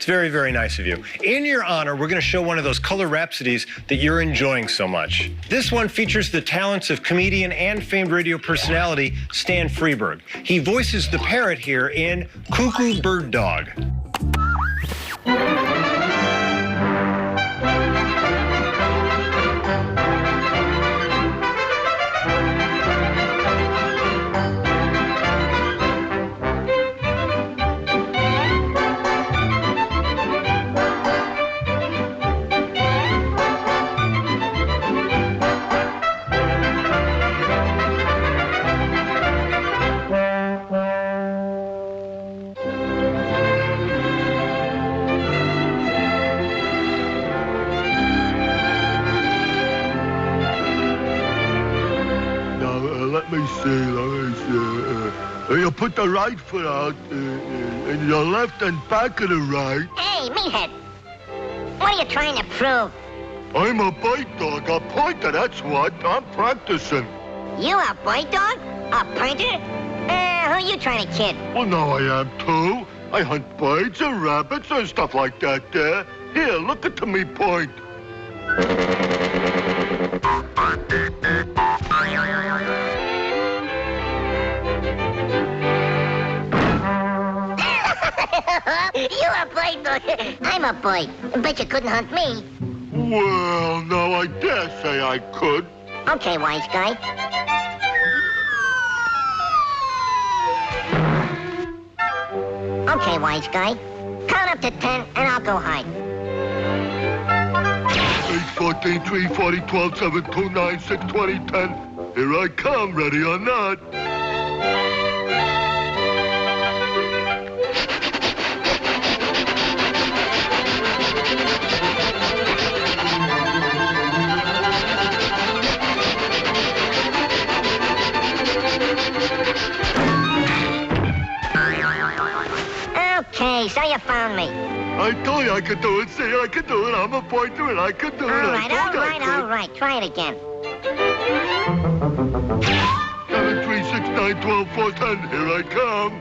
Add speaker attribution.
Speaker 1: It's very, very nice of you. In your honor, we're going to show one of those color rhapsodies that you're enjoying so much. This one features the talents of comedian and famed radio personality Stan Freberg. He voices the parrot here in Coo-Coo Bird Dog.
Speaker 2: Let me see. You put the right foot out, and your left and back of the right.
Speaker 3: Hey, meathead. What are you trying to prove?
Speaker 2: I'm a bird dog, a pointer, that's what. I'm practicing.
Speaker 3: You a bird dog? A pointer? Who are you trying to kid?
Speaker 2: Well, now I am too. I hunt birds and rabbits and stuff like that there. Here, look at me point.
Speaker 3: You a bird dog. I'm a bird. Bet you couldn't hunt me.
Speaker 2: Well, no, I dare say I could.
Speaker 3: Okay, wise guy. Okay, wise guy. Count up to 10, and I'll go hide.
Speaker 2: 8, 14, 3, 40, 12, 7, 2, 9, 6, 20, 10. Here I come, ready or not.
Speaker 3: Okay, so you found me.
Speaker 2: I told you I could do it. See, I could do it. I'm a pointer and I could do it.
Speaker 3: All right. Try it again.
Speaker 2: 7, 3, 6, 9, 12, 4, 10. Here I come.